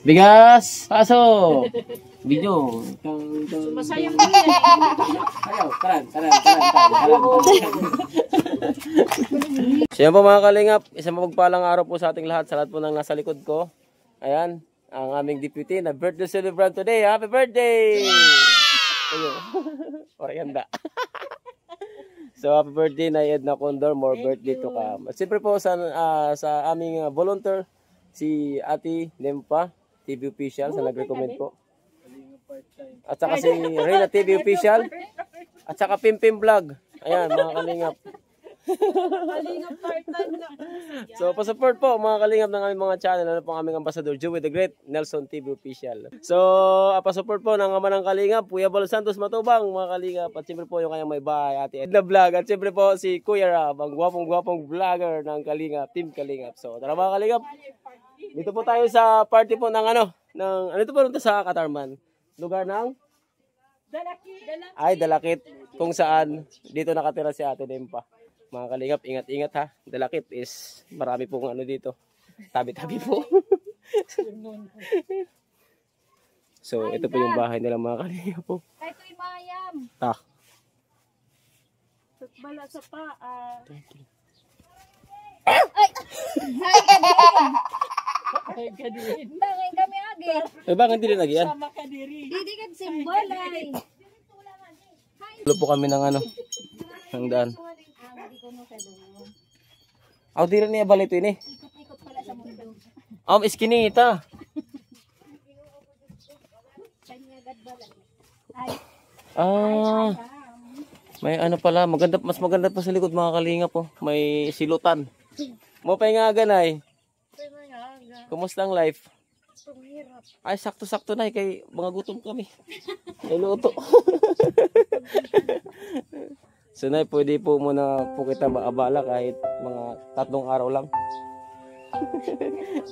Bigas! Paso! Video. Masayang din eh. Ayaw, taran. So yan po mga kalingap, isang mapagpalang araw po sa ating lahat, sa lahat po ng nasa likod ko. Ayan, ang aming deputy na birthday celebrant today. Happy birthday! Ayun. Orianda. So happy birthday na Edna Condor, more birthday to come. At siyempre po sa aming volunteer, si Ate Nempa, TV official, sa nag-recommend po. At saka si Reyna TV official. At saka Pimpim Vlog. Ayan mga kalingap. Kalingap part-time na. So pa-support po mga kalingap ng aming mga channel. Ano po ang aming ambassador Joey the Great, Nelson TV official. So pa-support po ng ama ng kalingap, Kuya Bal Santos Matubang mga kalingap. At siyempre po yung kanyang may bahay, Ate Edna Vlog. At siyempre po si Kuya Rab, ang gwapong vlogger ng kalingap, Team Kalingap. So tara mga kalingap. Dito po tayo sa party po ng ano ito po nito sa Katarman. Lugar ng Dalakit, kung saan dito nakatira si Ate Nempa. Mga kalingap, ingat-ingat ha. Dalakit is marami pong ano dito. Tabi-tabi po. So, ito po yung bahay nila mga kalingap po. Ito yung mayam. Bala sa paa. Ay, kadirin. Bangay kami agi. Eh, bakit hindi rin nagyan? Sama kadiri. Didi kan simbol ay. Tulo po kami ng ano, ng daan. Hindi ko no sa doon. Aw, di rin niya balito ini. Ikot-ikot pala sa mundo. Iskinita. Kanya agad bala. Ay. May ano pala, mas maganda pa sa likod mga kalingap po. May silutan. Mo pa nga ganay. Kumusta ang life? Ay, sakto-sakto na kay mga gutom kami. May luto. So, nay, pwede po muna po kita maabala kahit mga 3 araw lang.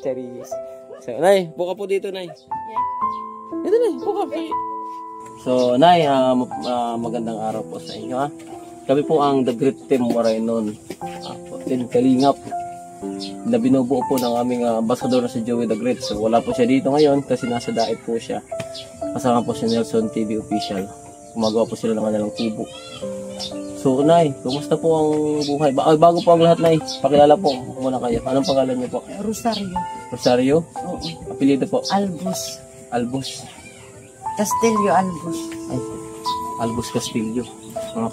Charis. So, nay, buka po dito, nay. Dito, nay, buka. So, nay, magandang araw po sa inyo, ha. Kami po ang The Great Team Moraynon. Team Kalingap. Na binubuo po ng aming ambassador na si Joey the Great. So wala po siya dito ngayon kasi nasa diet po siya. Kasama po si Nelson TV official. Gumagawa po sila ng kanilang kubo. So nay, kumusta po ang buhay? Bago po ang lahat nay, pakilala po muna kayo. Anong pangalan niyo po? Rosario. Rosario? Oo. Apelyido po? Albus. Albus. Castillo Albus. Ay, Albus Castillo. Mga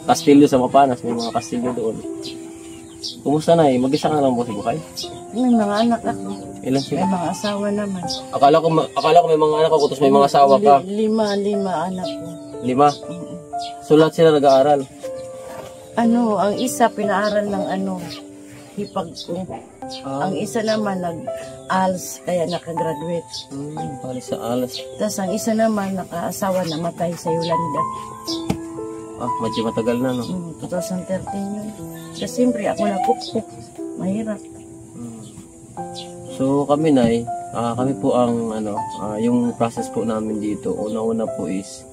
Castillo sa Mapanas, may mga Castillo doon. Kumusta na mag-isa ka lang po si Bukay? May mga anak ako. Ilan sila? May mga asawa naman. Akala ko may mga anak ako, tapos may mga asawa ka. Lima anak ko. 5? So lahat sila nag-aaral? Ang isa pinaaral ng hipag ko. Ang isa naman nag-ALS, kaya nakagraduate. Para sa ALS. Tapos ang isa naman nakaasawa, namatay sa Yolanda. Medyo matagal na, no? 2013 yun. Kasi siyempre ako napukpok. Mahirap. So kami nay, kami po ang yung process po namin dito. Una-una po is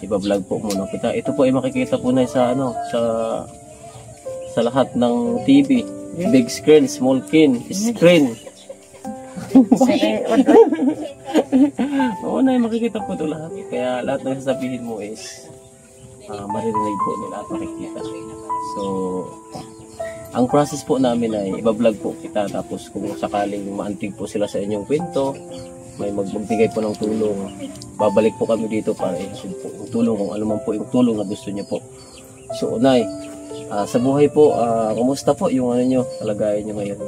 iba-vlog po muna kita. Ito po ay makikita po na sa sa lahat ng TV. Big screen, small screen. Oo na, makikita po ito lahat. Kaya lahat ng sasabihin mo is maririnig po nila at makikita. So, ang process po namin ay iba-vlog po kita, tapos kung sakaling maantig po sila sa inyong kwento, may magbigay po ng tulong, babalik po kami dito para yung tulong, kung ano man po yung tulong na gusto niyo po. So, Nay, sa buhay po, kumusta po yung nyo, kalagayan nyo ngayon?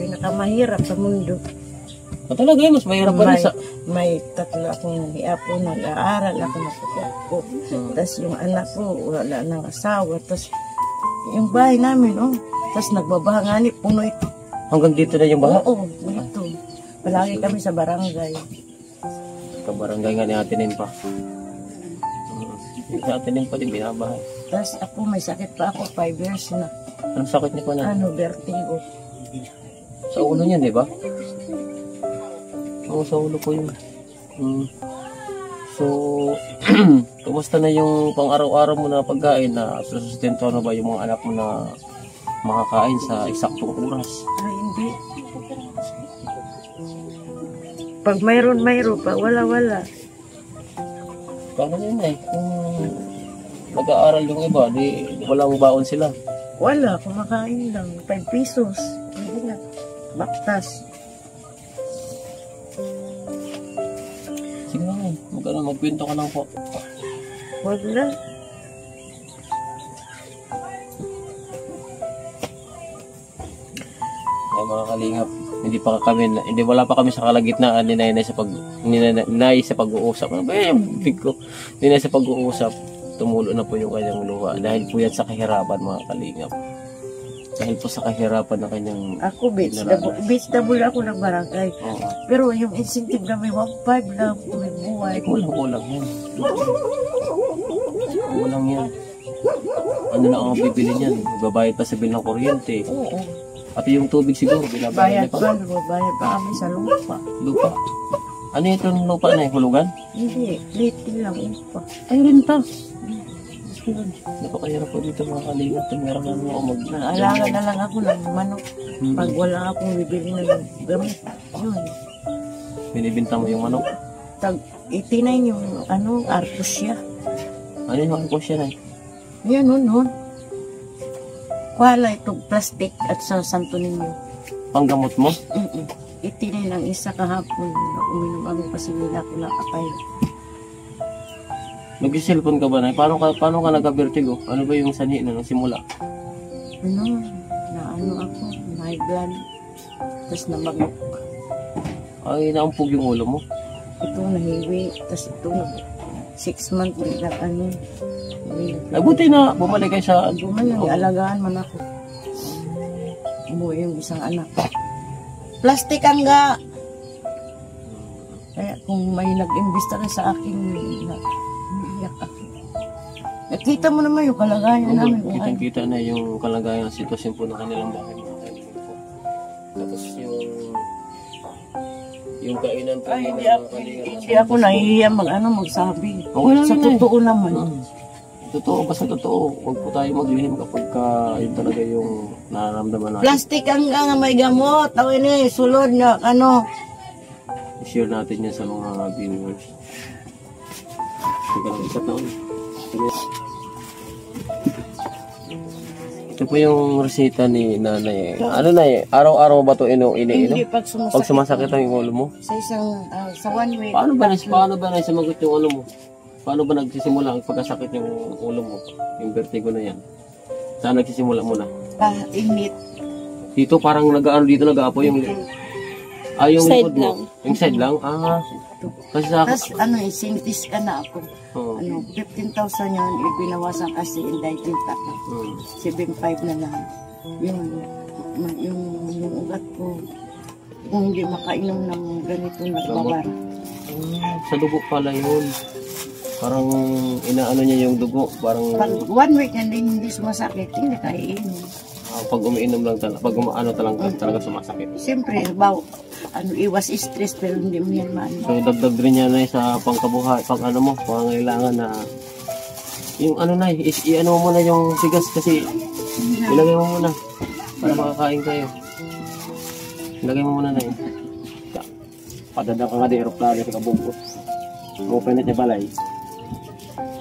Pinakamahirap sa mundo. Talaga yun, mas mahirap pa rin sa... May 3 akong hiapo, nag-aaral ako na ko. Tapos yung anak ko, wala nang asawa. Tapos yung bahay namin, tapos nagbabaha nga ni, puno ito. Hanggang dito na yung baha? Oo, ito. Palagi kami sa barangay. Kabarangay nga ni Ate Nempa. Si Ate Nempa din binabahay. Tapos ako, may sakit pa ako, 5 years na. Anong sakit niyo po na? Vertigo. Sa ulo niyan, di ba? Oo, sa ulo ko yun. So, kumusta na yung pang-araw-araw mo na pagkain na susustento na ba yung mga anak mo na makakain sa eksaktong oras? Ay, hindi. Pag mayroon, pag wala. Paano yun eh? Kung nag-aaral yung iba, di walang baon sila. Wala, kumakain lang. 5 pesos. Hindi na. Baktas. Sige lang eh. Magkwento ka lang po. Wag na. Ay, mga kalingap, wala pa kami sa kalagitnaan ni Nay sa pag-uusap. Ano ba yung big ko? Ni Nay sa pag-uusap, tumulo na po yung kanyang luha dahil po yan sa kahirapan, mga kalingap. Dahil po sa kahirapan ng kanyang Ako, vegetable ako ng barangay. Oo. Pero yung incentive na may 1.5 lang tuwing buhay. Kulang yan. Kulang yan. Ano na ang bibili niyan? Babayad pa sa bill ng kuryente. Oo. Pati yung tubig siguro, binabayad Bayad pa. bayad pa kami sa lupa. Lupa. Ano itong lupa na hulugan? Hindi, litin lang upa. Ay, renta. Napakahirap po dito mga kalingap. Meron na ako Alaga na lang ako ng manok. Pag wala akong bibili ng gamit, yun. Binibinta mo yung manok. Tag 89 yung arpusya. Ano yung manok ko siya na? Yan, nun. Wala itong plastic at sa Santo Niño. Panggamot mo? 89 ang isa kahapon. Uminom ako kasi nila ko nakakay. Nag-cellphone ka ba na? Paano ka nagka-vertigo? Ano ba yung sanhi na nung simula? Ako, high blood. Tapos namagok. Ay, naumpog yung ulo mo. Ito nahiwi. Tapos ito 6 months na Ay, buti na bumalik kayo sa... Gumayon, alagaan man ako. Umuwi yung isang anak. Plastic ang ga! Kaya kung may nag-imbesta na sa akin, iyak ako. Nakita mo naman yung kalagayan namin. Kitang-kita na yung kalagayan ng sitwasyon po ng kanilang bahay. Tapos yung kainan po Ay, nila, hindi ako nahihiya magsabi. Okay lang Sa yun eh. totoo naman. Totoo, basta totoo. Huwag po tayo maglihim kapag yun talaga yung nararamdaman natin. Plastic ang nga may gamot. Tawin eh, sulod na I-share natin yan sa mga viewers. Sige lang, isat na ulit. Ito po yung resita ni nanay. Ano na araw-araw ba ito iniinom? Hindi, pag sumasakit. Pag sumasakit ang ulo mo? Sa isang, sa 1 week. Paano ba na sumagot yung ulo mo? Paano ba nagsisimula ang pagkasakit yung ulo mo? Yung vertigo na yan. Saan nagsisimula muna? Init. Dito parang dito nag-aapo yung... yung Side likod mo. lang. Yung side lang? Kasi sa Tapos sintis ka na ako. 15,000 yun, ibinawasan kasi indicted ako. 7,500 na lang. Yung ugat ko, kung hindi makainom ng ganito, nagbabara. Sa dugo pala yun. Parang inaano niya yung dugo. Parang Pag 1 week hindi sumasakit, hindi ka iinom. pag umiinom lang talaga. Pag talaga sumasakit. Siyempre, iwas stress pero hindi mo yan maano. So dagdag rin niya na sa pangkabuhay, pangangailangan na yung i-ano mo muna yung bigas kasi ilagay mo muna para makakain kayo. Ilagay mo muna na yun. Padadang ka nga di aeroplano sa kabungkot. Open na balay.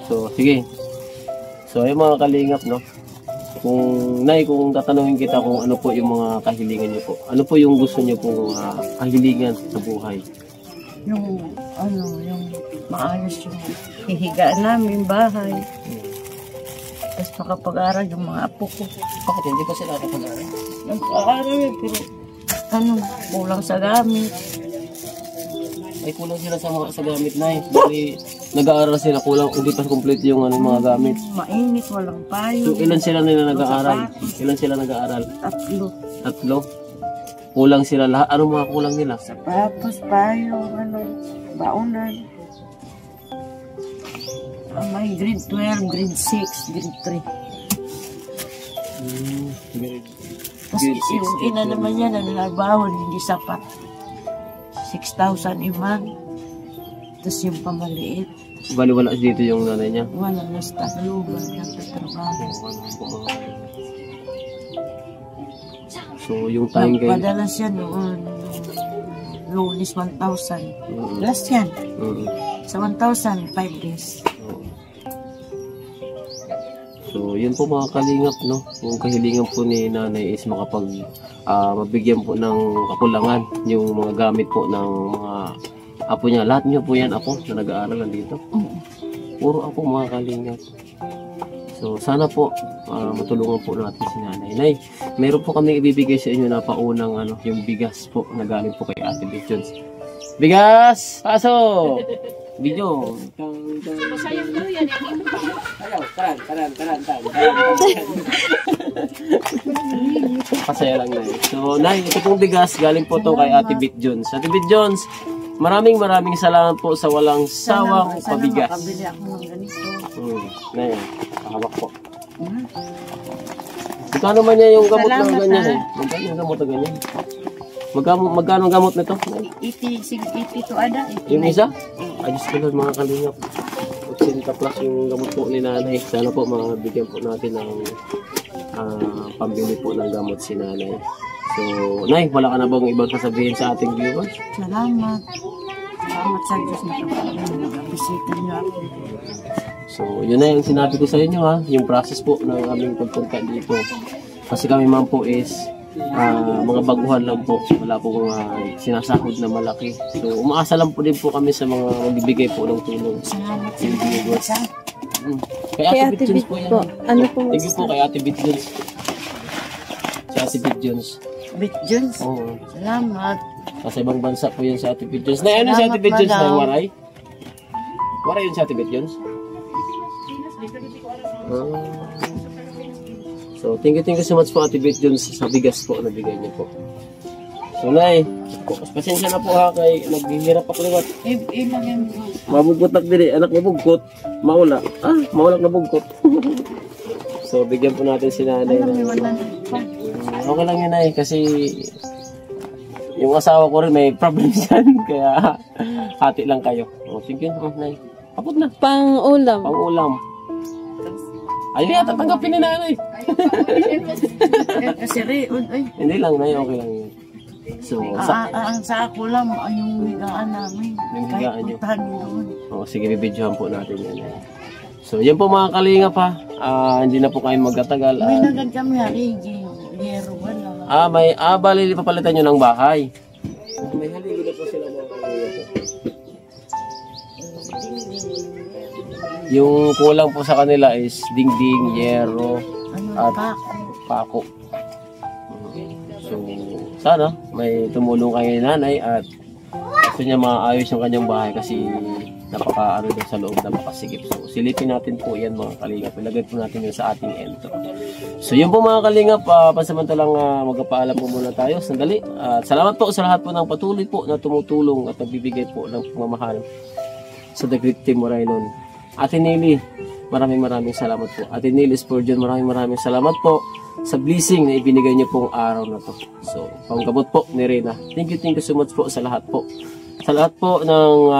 So sige. So yung mga kalingap, no? Kung tatanungin kita kung ano po yung mga kahilingan niyo po. Ano po yung gusto niyo pong kahilingan sa buhay? Yung maayos yung hihigaan namin, bahay. Tapos makapag-aral yung mga apo ko. Bakit hindi pa sila nakapag-aral? Nag-aaral yun, pero kulang sa gamit. Ay kulang sila sa gamit na eh. Bali, nag-aaral sila, kulang, hindi pa complete yung mga gamit. Mainit, walang payo. So ilan sila nila nag-aaral? Ilan sila nag-aaral? 3. 3? Kulang sila lahat. Anong mga kulang nila? Sapatos, payo, baunan. May grade 12, grade 6, grade 3. Tapos yung ina naman niya na nalabahon, hindi sapat. 6,000 iman. Tapos yung pamaliit. Bali wala dito yung nanay niya. Wala na sa taluban, nagtatrabaho. So yung time kayo. Nagpadala siya noon. Lunes 1,000. Last yan. Sa 1,000, 5 days. So, yun po mga kalingap, no? Yung kahilingan po ni nanay is mabigyan po ng kakulangan yung mga gamit po ng mga apo niya. Lahat niyo po yan apo na nag-aaral nandito. Puro apo mga kalingap. So, sana po matulungan po natin si nanay. Nay, meron po kami ibibigay sa inyo na paunang yung bigas po na galing po kay Ate Bichons. Bigas! Paso! Video! Masayang daw yan. Ayaw, taran. Pasaya lang na yun. So, Nay, ito pong bigas, galing po to kay Ate Bit Jones. Ate Bit Jones, maraming salamat po sa walang sawang pabigas. Sana makabili ako ng ganito. Nay, hawak po. Magkano man niya yung gamot na ganyan eh? Magkano yung gamot na ganyan? Magkano ang gamot nito? 80 to ada. Yung isa? Ayos ko lang mga kalingap. 80 plus yung gamot po ni nanay. Sana po mabigyan po natin ng pambili po ng gamot si nanay. So, Nay, wala ka na bang ibang sasabihin sa ating viewers? Salamat. Salamat sa Diyos na nag-bisita niyo ako. So, yun na yung sinabi ko sa inyo ha. Yung process po ng aming pagpunta dito. Kasi kami man po is mga baguhan lang po. Wala po mga sinasahod na malaki. So, umaasa lang po din po kami sa mga magbibigay po ng tulong. Salamat sa viewers. Kay Kay Ate Ate Bit Jones Bit po yan. po. Ano po? Thank you po kay Ate Bit Jones. Si Ate Bit Jones. Bit Jones. Oo. Salamat. Sa ibang bansa po yun si Ate Bit Jones. Na ano si Ate Bit Jones na waray? Waray yun si Ate Bit Jones? So, thank you so much po Ate Bit Jones sa bigas po na bigay niyo po. So, Nay, pasensya na po ha kay naghihirap ako liwat. Ilagyan mo. Mabugkot na diri, anak mabugkot, maula. Maulak na bugkot. So, bigyan po natin si nanay. Okay lang yun Nay, kasi yung asawa ko rin may problem dyan, kaya hati lang kayo. Oh, thank you, Nay. Kapot na. Pang-ulam. Pang-ulam. Ayun yata, tanggapin ni nanay. Kasi Riod, ay. Hindi lang, Nay, okay lang yun. So, Ang sa ako lang, yung higaan namin. Yung higaan niyo. Kahit puntahan doon. sige, bibidyohan po natin yan. So, yan po mga kalingap ha. Hindi na po kayo magkatagal. May nagad kami harigi. Liyero wala. Bali, papalitan nyo ng bahay. May haligi na po sila mga kalingap. Yung kulang po sa kanila is dingding, yero, at pako. So, sana may tumulong kay nanay at gusto niya maayos yung kanyang bahay kasi napaka doon sa loob, napakasigip. So, silipin natin po yan mga kalingap. Ilagay po natin yun sa ating entro. So, yun po mga kalingap. Pansamantalang magpapaalam po muna tayo. Sandali. At salamat po sa lahat po ng patuloy po na tumutulong at nagbibigay po ng pagmamahal sa The Great Team Moraylon. Ate Nili, maraming salamat po. Ate Nili Spurgeon, maraming salamat po sa blessing na ibinigay niyo pong araw na to. So, panggamot po ni Reyna. Thank you so much po sa lahat po. Sa lahat po ng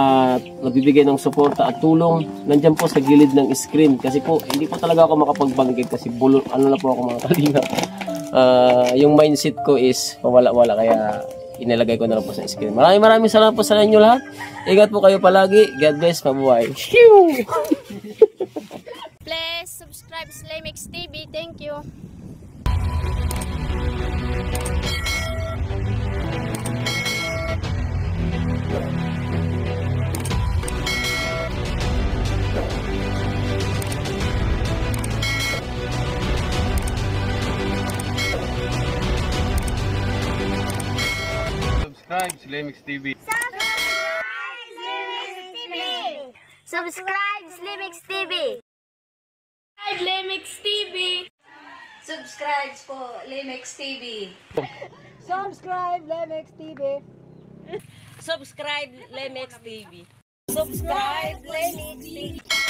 nagbibigay ng suporta at tulong, nandyan po sa gilid ng screen. Kasi po, hindi po talaga ako makapagbanggig kasi na po ako mga kalinga. Yung mindset ko is pawala-wala kaya inilagay ko na lang po sa screen. Maraming salamat po sa inyo lahat. Ingat po kayo palagi. God bless. Mabuhay. Please subscribe Slimix TV. Thank you. Subscribe Slimix TV. Subscribe Slimix TV. Lemix TV. Subscribe po Limix TV. Subscribe Lemex TV. Subscribe Lemex TV. Subscribe Limix TV.